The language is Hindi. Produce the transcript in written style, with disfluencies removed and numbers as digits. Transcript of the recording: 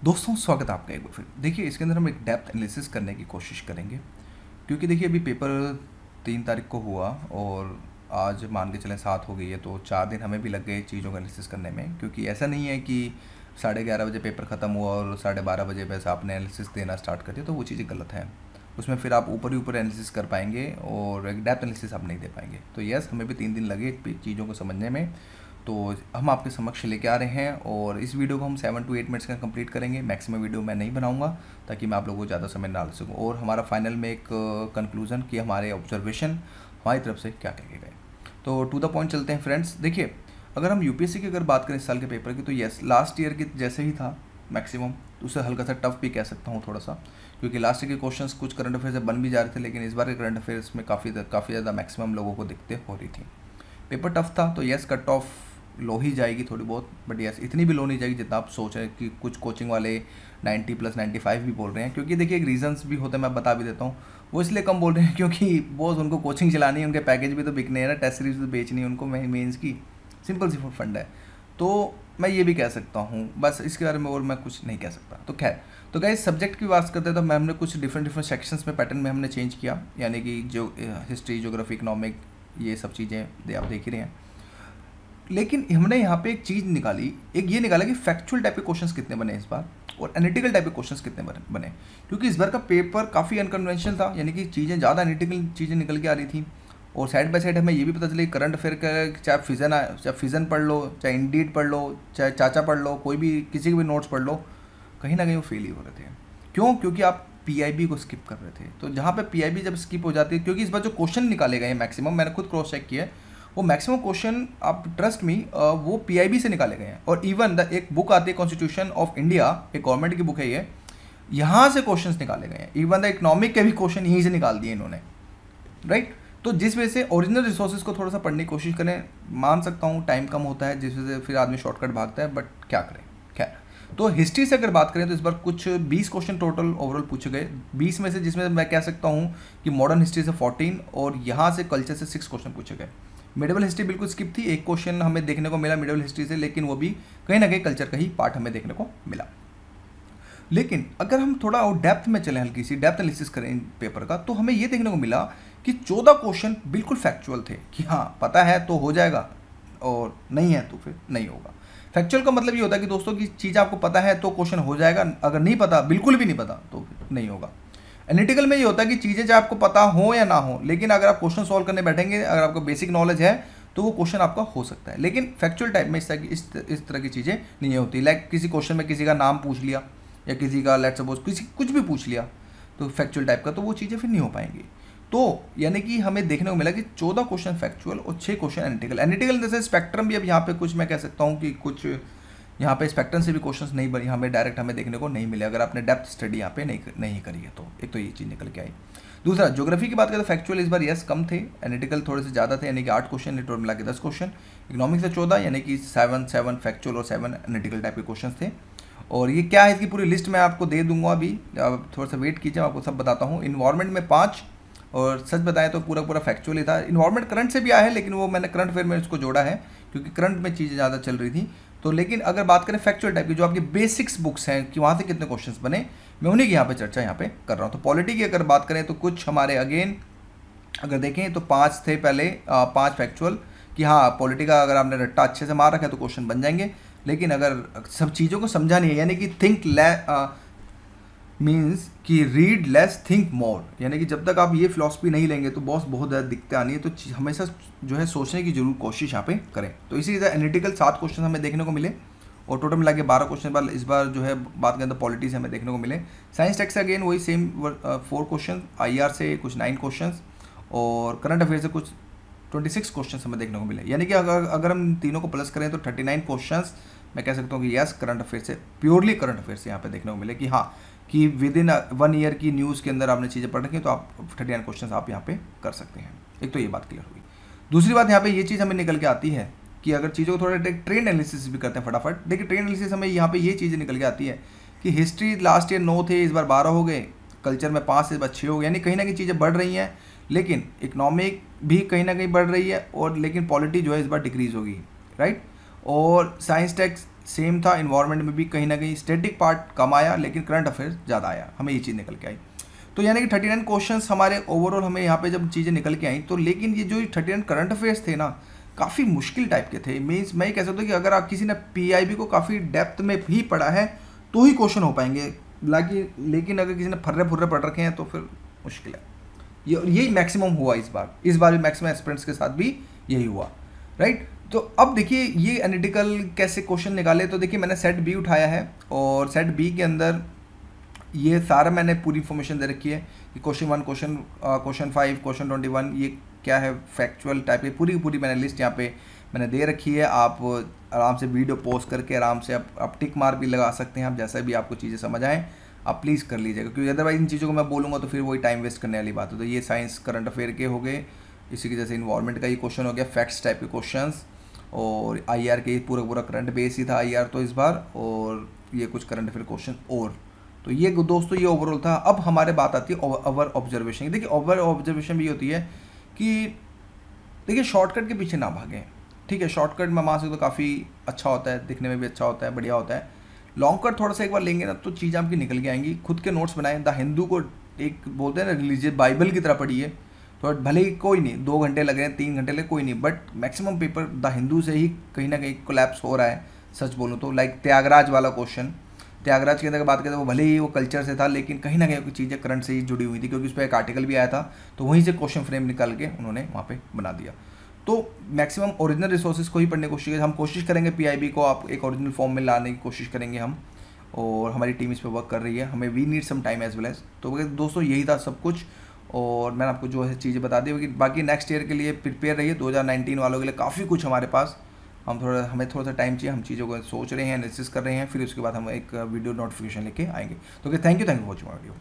दोस्तों स्वागत है आपका एक बार फिर। देखिए इसके अंदर हम एक डेप्थ एनालिसिस करने की कोशिश करेंगे, क्योंकि देखिए अभी पेपर 3 तारीख को हुआ और आज मान के चलें 7 हो गई है, तो 4 दिन हमें भी लग गए चीज़ों का एनालिसिस करने में। क्योंकि ऐसा नहीं है कि 11:30 बजे पेपर ख़त्म हुआ और 12:30 बजे वैसे आपने एनालिसिस देना स्टार्ट कर दिया, तो वो चीज़ें गलत है। उसमें फिर आप ऊपर ही ऊपर एनालिसिस कर पाएंगे और एक डेप्थ एनालिसिस आप नहीं दे पाएंगे। तो यस, हमें भी 3 दिन लगे चीज़ों को समझने में। तो हम आपके समक्ष लेके आ रहे हैं और इस वीडियो को हम 7 to 8 मिनट्स का कंप्लीट करेंगे। मैक्सिमम वीडियो मैं नहीं बनाऊंगा ताकि मैं आप लोगों को ज़्यादा समय ना ले सकूँ, और हमारा फाइनल में एक कंक्लूजन कि हमारे ऑब्जर्वेशन हमारी तरफ से क्या कहे गए। तो टू द पॉइंट चलते हैं फ्रेंड्स। देखिए, अगर हम यूपीएससी की अगर बात करें इस साल के पेपर की, तो यस लास्ट ईयर के जैसे ही था मैक्सिमम, तो उससे हल्का सा टफ भी कह सकता हूँ थोड़ा सा, क्योंकि लास्ट ईयर के क्वेश्चंस कुछ करंट अफेयर से बन भी जा रहे थे, लेकिन इस बार के करंट अफेयर्स में काफ़ी ज़्यादा मैक्सिमम लोगों को दिक्कतें हो रही थी। पेपर टफ था, तो यस कट ऑफ लो ही जाएगी थोड़ी बहुत, बट यस इतनी भी लो नहीं जाएगी जितना आप सोच रहे हैं। कि कुछ कोचिंग वाले 90+95 भी बोल रहे हैं, क्योंकि देखिए एक रीजंस भी होते हैं, मैं बता भी देता हूँ। वो इसलिए कम बोल रहे हैं क्योंकि बॉस उनको कोचिंग चलानी है, उनके पैकेज भी तो बिकने हैं ना, टेस्ट सीरीज तो बेचनी है उनको मेंस की। सिंपल सी फंड है। तो मैं ये भी कह सकता हूँ, बस इसके बारे में और मैं कुछ नहीं कह सकता। तो खैर, तो गाइस सब्जेक्ट की बात करते हैं तो हमने कुछ डिफरेंट सेक्शंस में पैटर्न में हमने चेंज किया, यानी कि जो हिस्ट्री, ज्योग्राफी, इकोनॉमिक, ये सब चीज़ें आप देख ही रहे हैं। लेकिन हमने यहाँ पे एक चीज़ निकाली, एक ये निकाला कि फैक्चुअल टाइप के क्वेश्चंस कितने बने इस बार और एनालिटिकल टाइप के क्वेश्चंस कितने बने। क्योंकि इस बार का पेपर काफ़ी अनकन्वेंशनल था, यानी कि चीज़ें ज़्यादा एनालिटिकल चीज़ें निकल के आ रही थी। और साइड बाय साइड हमें ये भी पता चला कि करंट अफेयर का चाहे फिजन पढ़ लो, चाहे इंडीड पढ़ लो, चाहे चाचा पढ़ लो, कोई भी किसी के भी नोट्स पढ़ लो, कहीं ना कहीं वो फेल ही हो रहे थे। क्यों? क्योंकि आप पीआईबी को स्किप कर रहे थे। तो जहाँ पे पीआईबी जब स्किप हो जाती है, क्योंकि इस बार जो क्वेश्चन निकाले गए हैं मैक्सिमम, मैंने खुद क्रॉस चेक किया है, वो मैक्सिमम क्वेश्चन आप ट्रस्ट मी वो पीआईबी से निकाले गए हैं। और इवन द एक बुक आती है कॉन्स्टिट्यूशन ऑफ इंडिया, एक गवर्नमेंट की बुक है ये, यहाँ से क्वेश्चंस निकाले गए हैं। इवन द इकोनॉमिक के भी क्वेश्चन यहीं से निकाल दिए इन्होंने, राइट। तो जिस वजह से ओरिजिनल रिसोर्सेज को थोड़ा सा पढ़ने की कोशिश करें। मान सकता हूँ टाइम कम होता है, जिस वजह से फिर आदमी शॉर्टकट भागता है, बट क्या करें। खैर, तो हिस्ट्री से अगर बात करें तो इस बार कुछ 20 क्वेश्चन टोटल ओवरऑल पूछे गए, 20 में से, जिसमें मैं कह सकता हूँ कि मॉडर्न हिस्ट्री से 14 और यहाँ से कल्चर से 6 क्वेश्चन पूछे गए। मिडिवल हिस्ट्री बिल्कुल स्किप थी, एक क्वेश्चन हमें देखने को मिला मिडिवल हिस्ट्री से, लेकिन वो भी कहीं ना कहीं कल्चर का ही पार्ट हमें देखने को मिला। लेकिन अगर हम थोड़ा और डेप्थ में चलें, हल्की सी डेप्थ एनालिसिस करें पेपर का, तो हमें ये देखने को मिला कि 14 क्वेश्चन बिल्कुल फैक्चुअल थे, कि हाँ पता है तो हो जाएगा और नहीं है तो फिर नहीं होगा। फैक्चुअल का मतलब ये होता है कि दोस्तों की चीज़ आपको पता है तो क्वेश्चन हो जाएगा, अगर नहीं पता, बिल्कुल भी नहीं पता, तो फिर नहीं होगा। एनालिटिकल में ये होता है कि चीज़ें चाहे आपको पता हो या ना हो, लेकिन अगर आप क्वेश्चन सॉल्व करने बैठेंगे, अगर आपको बेसिक नॉलेज है तो वो क्वेश्चन आपका हो सकता है। लेकिन फैक्चुअल टाइप में इस तरह की चीज़ें नहीं होती। लाइक किसी क्वेश्चन में किसी का नाम पूछ लिया या किसी का लेट सपोज किसी कुछ भी पूछ लिया, तो फैक्चुअल टाइप का, तो वो चीज़ें फिर नहीं हो पाएंगी। तो यानी कि हमें देखने को मिला कि 14 क्वेश्चन फैक्चुअल और 6 क्वेश्चन एनालिटिकल। एनालिटिकल जैसे स्पेक्ट्रम भी अब यहाँ पे कुछ मैं कह सकता हूँ कि कुछ यहाँ पे स्पेक्ट्रम से भी क्वेश्चंस नहीं बनी, हमें डायरेक्ट हमें देखने को नहीं मिले अगर आपने डेप्थ स्टडी यहाँ पे नहीं करी है। तो एक तो ये चीज़ निकल के आई। दूसरा, ज्योग्राफी की बात करें तो फैक्चुअल इस बार यस कम थे, एनालिटिकल थोड़े से ज़्यादा थे, यानी कि 8 क्वेश्चन, टोटल मिला के 10 क्वेश्चन। इकोनॉमिक्स से 14, यानी कि 7 फैक्चुअल और 7 एनालिटिकल टाइप के क्वेश्चन थे। और ये क्या है, इसकी पूरी लिस्ट मैं आपको दे दूंगा अभी, आप थोड़ा सा वेट कीजिए, आपको सब बताता हूँ। इन्वायरमेंट में 5, और सच बताएं तो पूरा फैक्चुअल ही था। इन्वायरमेंट करंट से भी आया है, लेकिन वो मैंने करंट फेयर में उसको जोड़ा है क्योंकि करंट में चीज़ें ज़्यादा चल रही थी। तो लेकिन अगर बात करें फैक्चुअल टाइप की, जो आपकी बेसिक्स बुक्स हैं कि वहाँ से कितने क्वेश्चंस बने, मैं उन्हीं की यहाँ पे चर्चा यहाँ पे कर रहा हूँ। तो पॉलिटी की अगर बात करें तो कुछ हमारे अगेन अगर देखें तो 5 थे पहले, 5 फैक्चुअल, कि हाँ पॉलिटी का अगर आपने रट्टा अच्छे से मार रखा है तो क्वेश्चन बन जाएंगे। लेकिन अगर सब चीज़ों को समझा नहीं है, यानी कि थिंक मीन्स कि रीड लेस थिंक मोर, यानी कि जब तक आप ये फिलॉसफी नहीं लेंगे तो बॉस बहुत ज़्यादा दिक्कतें आनी है। तो हमेशा जो है सोचने की जरूर कोशिश यहाँ पे करें। तो इसी तरह एनालिटिकल 7 क्वेश्चन हमें देखने को मिले और टोटल मिला के 12 क्वेश्चन इस बार जो है बात करें तो पॉलिटी से हमें देखने को मिले। साइंस टेक्स से अगेन वही सेम 4 क्वेश्चन, IR से कुछ 9 क्वेश्चन और करंट अफेयर से कुछ 26 क्वेश्चन हमें देखने को मिले। यानी कि अगर हम तीनों को प्लस करें तो 39 क्वेश्चन मैं कह सकता हूँ कि यस करंट अफेयर से, प्योरली करंट अफेयर से यहाँ पे देखने को मिले कि हाँ कि विद इन 1 ईयर की न्यूज़ के अंदर आपने चीज़ें पढ़ रखी तो आप 39 क्वेश्चन आप यहाँ पे कर सकते हैं। एक तो ये बात क्लियर हुई। दूसरी बात यहाँ पे ये चीज़ हमें निकल के आती है कि अगर चीज़ों को थोड़ा ट्रेंड एनालिसिस भी करते हैं फटाफट। देखिए ट्रेंड एनालिसिस हमें यहाँ पे ये चीज़ें निकल के आती है कि हिस्ट्री लास्ट ईयर 9 थे, इस बार 12 हो गए, कल्चर में 5 से इस बार 6 हो गए, यानी कहीं ना कहीं चीज़ें बढ़ रही हैं। लेकिन इकोनॉमिक भी कहीं ना कहीं बढ़ रही है, और लेकिन पॉलिटी जो है इस बार डिक्रीज़ होगी, राइट। और साइंस टेक्स सेम था, इन्वायरमेंट में भी कहीं ना कहीं स्टैटिक पार्ट कम आया लेकिन करंट अफेयर्स ज़्यादा आया, हमें ये चीज़ निकल के आई। तो यानी कि 39 क्वेश्चंस हमारे ओवरऑल हमें यहाँ पे जब चीज़ें निकल के आई, तो लेकिन ये जो 39 करंट अफेयर्स थे ना, काफ़ी मुश्किल टाइप के थे। मीन्स मैं ये कह सकता हूँ कि अगर आप किसी ने पीआईबी को काफ़ी डेप्थ में भी पढ़ा है तो ही क्वेश्चन हो पाएंगे, लेकिन अगर किसी ने फर्रे फुर्रे पढ़ रखे हैं तो फिर मुश्किल है। यही मैक्सिमम हुआ इस बार भी मैक्सिमम एस्पिरेंट्स के साथ भी यही हुआ, राइट। तो अब देखिए ये एनालिटिकल कैसे क्वेश्चन निकाले, तो देखिए मैंने सेट बी उठाया है और सेट बी के अंदर ये सारा मैंने पूरी इन्फॉर्मेशन दे रखी है कि क्वेश्चन 1, क्वेश्चन 5, क्वेश्चन 21 ये क्या है, फैक्चुअल टाइप की पूरी मैंने लिस्ट यहाँ पे मैंने दे रखी है। आप आराम से वीडियो पॉज करके आराम से आप टिक मार भी लगा सकते हैं, आप जैसा भी आपको चीज़ें समझ आएँ आप प्लीज़ कर लीजिएगा, क्योंकि अदरवाइज इन चीज़ों को मैं बोलूँगा तो फिर वही टाइम वेस्ट करने वाली बात है। तो ये साइंस करंट अफेयर के हो गए, इसी की जैसे इन्वायरमेंट का ये क्वेश्चन हो गया, फैक्ट्स टाइप के क्वेश्चंस, और आईआर के पूरा करंट बेस ही था आईआर तो इस बार, और ये कुछ करंट अफेयर क्वेश्चन और। तो ये दोस्तों ये ओवरऑल था। अब हमारे बात आती है ओवर ऑब्जर्वेशन। देखिए ओवर ऑब्जर्वेशन भी होती है कि देखिए शॉर्टकट के पीछे ना भागें, ठीक है। शॉर्टकट में मान सकते तो काफ़ी अच्छा होता है, दिखने में भी अच्छा होता है, बढ़िया होता है। लॉन्ग कट थोड़ा सा एक बार लेंगे ना तो चीज़ें आपकी निकल के आएंगी। खुद के नोट्स बनाएं, द हिंदू को एक बोलते हैं ना रिलीजियस बाइबल की तरह पढ़िए, तो भले ही कोई नहीं 2 घंटे लग रहे हैं 3 घंटे लगे कोई नहीं, but maximum paper the Hindu से ही कहीं ना कहीं कोलैप्स हो रहा है, सच बोलूँ तो। लाइक त्यागराज वाला क्वेश्चन, त्यागराज के अंदर बात करें तो वो भले ही वो कल्चर से था लेकिन कहीं ना कहीं चीज़ें करंट से ही जुड़ी हुई थी, क्योंकि उस पर एक आर्टिकल भी आया था, तो वहीं से क्वेश्चन फ्रेम निकाल के उन्होंने वहाँ पे बना दिया। तो मैक्सिमम ओरिजिनल रिसोर्सेज को ही पढ़ने की कोशिश करें। हम कोशिश करेंगे पीआईबी को आप एक ओरिजिनल फॉर्म में लाने की कोशिश करेंगे हम, और हमारी टीम इस पर वर्क कर रही है। हमें we need some time as well as. तो दोस्तों यही था सब कुछ, और मैंने आपको जो है चीज़ें बता दी। बाकी नेक्स्ट ईयर के लिए प्रिपेयर रहिए, 2019 वालों के लिए काफ़ी कुछ हमारे पास, हमें थोड़ा सा टाइम चाहिए, हम चीज़ों को सोच रहे हैं, एनालिसिस कर रहे हैं, फिर उसके बाद हम एक वीडियो नोटिफिकेशन लेके आएंगे। तो thank you for watching video.